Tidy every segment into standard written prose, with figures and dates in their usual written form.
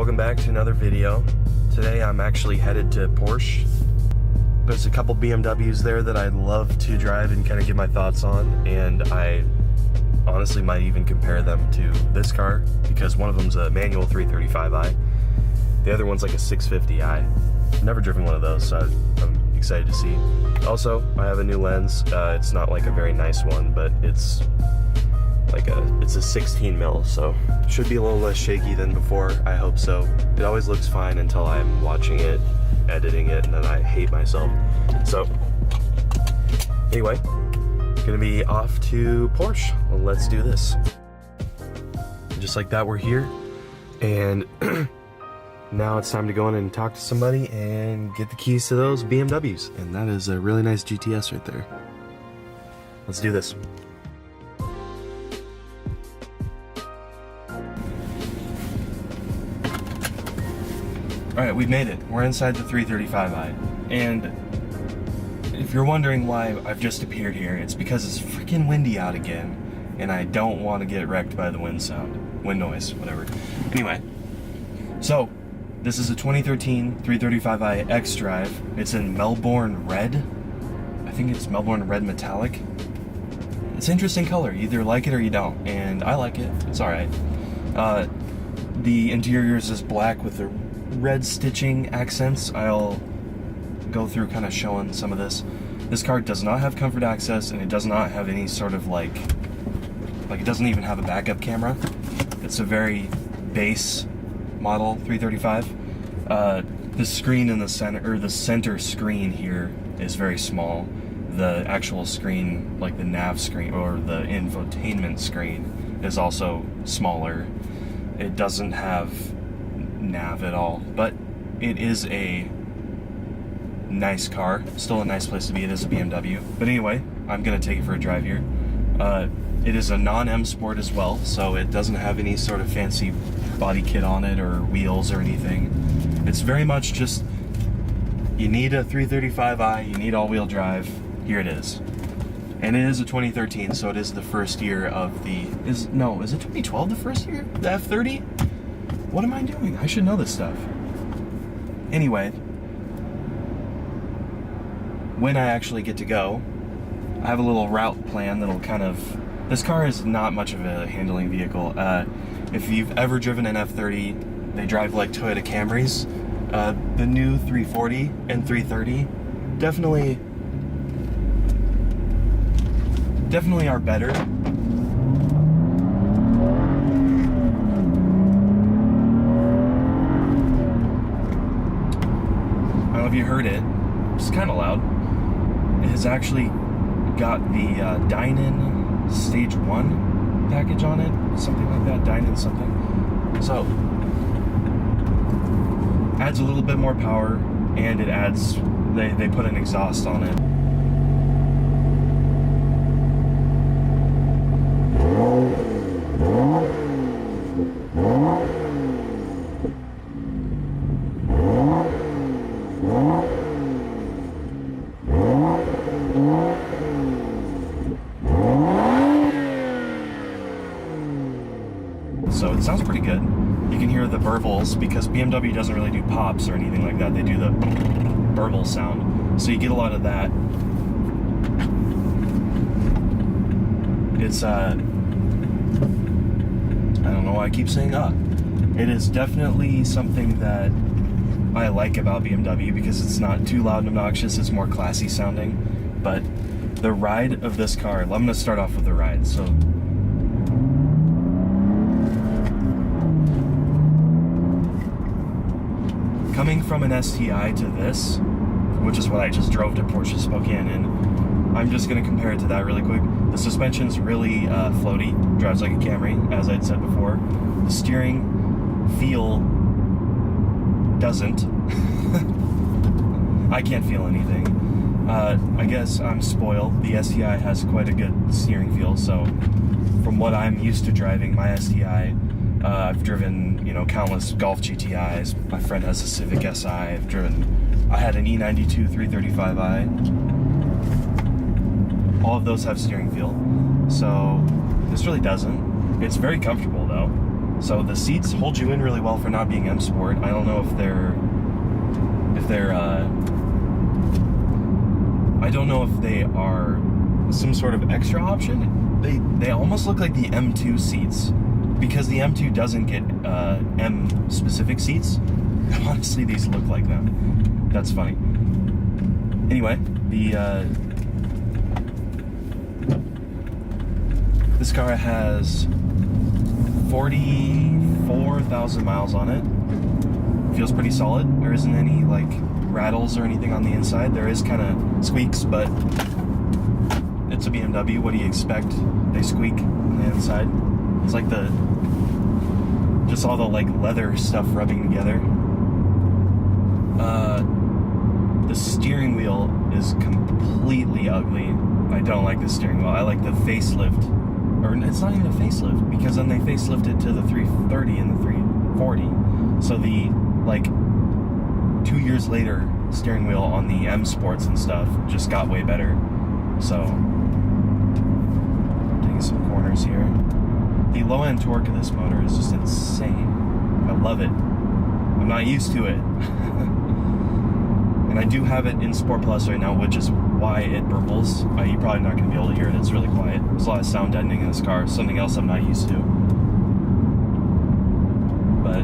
welcome back to another video. Today I'm actually headed to Porsche. There's a couple BMWs there that I'd love to drive and kind of give my thoughts on, and I honestly might even compare them to this car because one of them's a manual 335i, the other one's like a 650i. I've never driven one of those, so I'm excited to see. Also, I have a new lens. It's not like a very nice one, but it's a 16 mil, so should be a little less shaky than before. I hope so. It always looks fine until I'm watching it, editing it, and then I hate myself. So anyway, gonna be off to Porsche. Well, let's do this. Just like that, we're here, and now it's time to go in and talk to somebody and get the keys to those BMWs. And that is a really nice GTS right there. Let's do this. Alright, we've made it. We're inside the 335i. And if you're wondering why I've just appeared here, it's because it's freaking windy out again, and I don't want to get wrecked by the wind sound. Wind noise, whatever. Anyway, so this is a 2013 335i X-Drive. It's in Melbourne Red. I think it's Melbourne Red Metallic. It's an interesting color. You either like it or you don't, and I like it. It's alright. The interior is just black with the red stitching accents. I'll go through kind of showing some of this. This car does not have comfort access, and it does not have any sort of like it doesn't even have a backup camera. It's a very base model 335. The screen in the center, or the center screen here, is very small. The actual screen, like the nav screen or the infotainment screen, is also smaller. It doesn't have nav at all, but it is a nice car. Still a nice place to be. It is a BMW. But anyway, I'm gonna take it for a drive here. It is a non-M Sport as well, so it doesn't have any sort of fancy body kit on it or wheels or anything. It's very much just, you need a 335i, you need all-wheel drive, here it is. And it is a 2013, so it is the first year of the, is it 2012 the first year? The F30? What am I doing? I should know this stuff. Anyway, when I actually get to go, I have a little route plan that'll kind of, this car is not much of a handling vehicle. If you've ever driven an F30, they drive like Toyota Camrys. The new 340 and 330 definitely are better. I don't know if you heard it. It's kind of loud. It has actually got the Dine-In Stage 1 package on it, something like that, Dine-In something. So, adds a little bit more power, and it adds, they put an exhaust on it. So it sounds pretty good. You can hear the burbles because BMW doesn't really do pops or anything like that. They do the burble sound. So you get a lot of that. It's, I don't know why I keep saying It is definitely something that I like about BMW because it's not too loud and obnoxious. It's more classy sounding. But the ride of this car, I'm going to start off with the ride. So coming from an STI to this, which is what I just drove to Porsche Spokane in, I'm just going to compare it to that really quick. The suspension's really floaty, drives like a Camry, as I'd said before. The steering feel doesn't. I can't feel anything. I guess I'm spoiled. The STI has quite a good steering feel, so from what I'm used to driving, my STI, I've driven, countless Golf GTIs. My friend has a Civic Si. I had an E92 335i. All of those have steering feel. So this really doesn't. It's very comfortable though. So the seats hold you in really well for not being M Sport. I don't know if they're I don't know if they are some sort of extra option. They almost look like the M2 seats, because the M2 doesn't get M specific seats. Honestly, these look like them. That's funny. Anyway, this car has 44,000 miles on it. Feels pretty solid. There isn't any like rattles or anything on the inside. There is kind of squeaks, but it's a BMW. What do you expect? They squeak on the inside. It's like just all the like leather stuff rubbing together. The steering wheel is completely ugly. I don't like the steering wheel. I like the facelift, or it's not even a facelift, because then they facelifted to the 330 and the 340. So the like 2 years later steering wheel on the M Sports and stuff just got way better. So taking some corners here. The low end torque of this motor is just insane. I love it. I'm not used to it. And I do have it in Sport Plus right now, which is why it burbles. You're probably not going to be able to hear it. It's really quiet. There's a lot of sound deadening in this car. Something else I'm not used to. But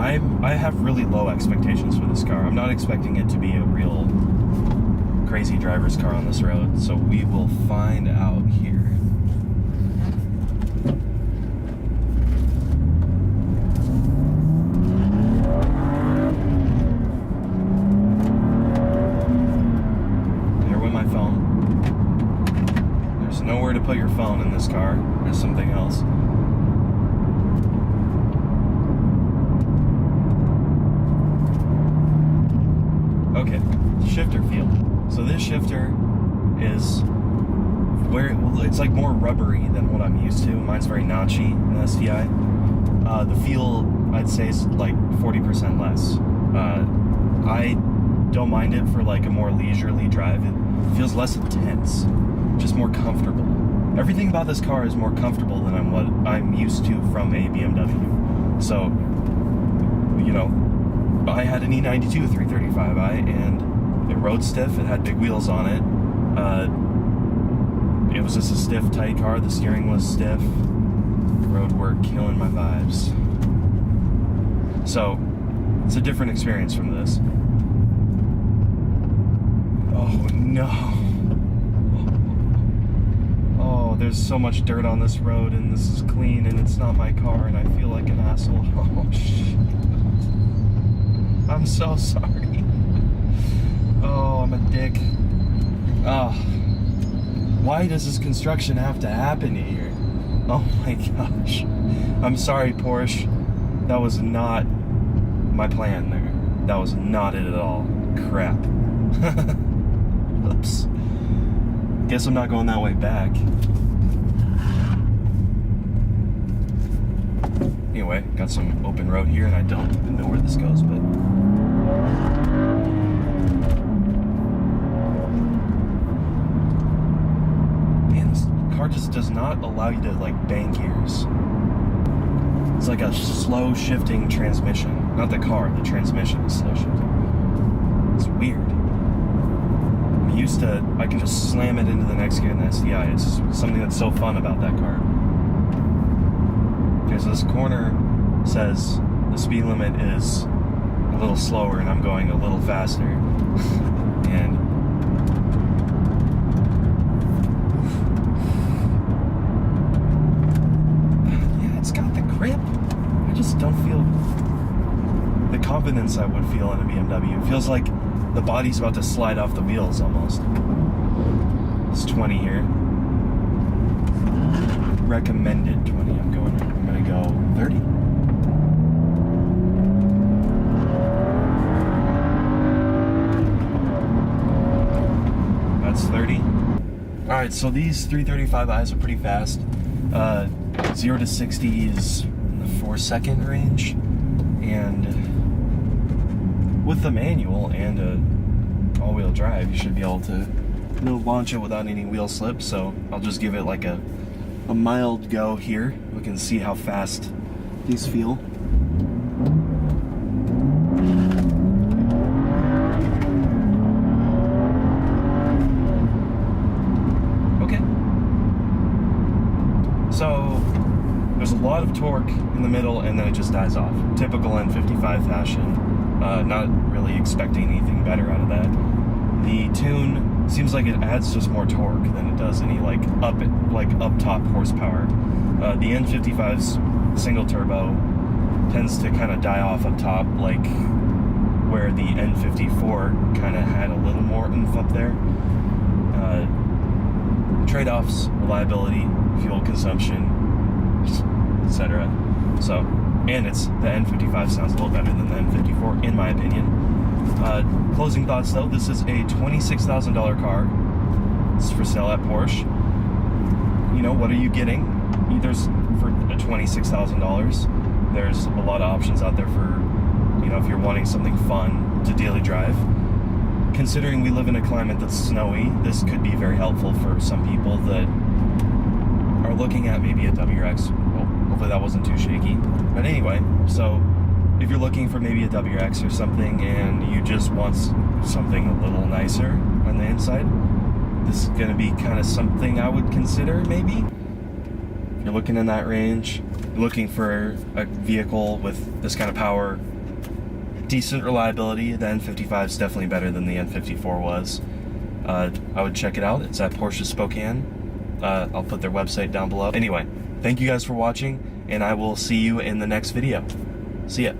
I have really low expectations for this car. I'm not expecting it to be a real crazy driver's car on this road. So we will find out here. Nowhere to put your phone in this car. There's something else. Okay, shifter feel. So this shifter is it's like more rubbery than what I'm used to. Mine's very notchy in the STI. The feel, I'd say, is like 40% less. I don't mind it for like a more leisurely drive. It feels less intense. Just more comfortable. Everything about this car is more comfortable than what I'm used to from a BMW. So, you know, I had an E92 335i and it rode stiff. It had big wheels on it. It was just a stiff, tight car. The steering was stiff. The road work killing my vibes. So, it's a different experience from this. Oh no. Oh, there's so much dirt on this road, and this is clean, and it's not my car, and I feel like an asshole. Oh, shit. I'm so sorry. Oh, I'm a dick. Oh, why does this construction have to happen here? Oh my gosh. I'm sorry, Porsche. That was not my plan there. That was not it at all. Crap. Oops. Guess I'm not going that way back. Anyway, got some open road here, and I don't even know where this goes, but... Man, this car just does not allow you to, like, bank gears. It's like a slow shifting transmission. Not the car, the transmission is slow shifting. It's weird. I'm used to, I can just slam it into the next gear in the STI. It's just something that's so fun about that car. Okay, so this corner says the speed limit is a little slower and I'm going a little faster. And yeah, it's got the grip. I just don't feel the confidence I would feel in a BMW. It feels like the body's about to slide off the wheels almost. It's 20 here. Recommended 20. I'm gonna go 30. That's 30. Alright, so these 335i's are pretty fast. 0 to 60 is in the 4-second range. And with the manual and a all-wheel drive, you should be able to launch it without any wheel slip. So I'll just give it like a a mild go here. We can see how fast these feel. Okay. So there's a lot of torque in the middle and then it just dies off. Typical N55 fashion. Not really expecting anything better out of that. The tune seems like it adds just more torque than it does any like up top horsepower. The N55's single turbo tends to kind of die off up top, like where the N54 kind of had a little more oomph up there. Trade-offs: reliability, fuel consumption, etc. So, and the N55 sounds a little better than the N54 in my opinion. Closing thoughts though, this is a $26,000 car. It's for sale at Porsche. You know, what are you getting? There's, for $26,000, there's a lot of options out there for, you know, if you're wanting something fun to daily drive. Considering we live in a climate that's snowy, this could be very helpful for some people that are looking at maybe a WRX. Well, hopefully that wasn't too shaky. But anyway, so if you're looking for maybe a WRX or something and you just want something a little nicer on the inside, this is going to be kind of something I would consider maybe. If you're looking in that range, you're looking for a vehicle with this kind of power, decent reliability, the N55 is definitely better than the N54 was. I would check it out. It's at Porsche Spokane. I'll put their website down below. Anyway, thank you guys for watching, and I will see you in the next video. See ya.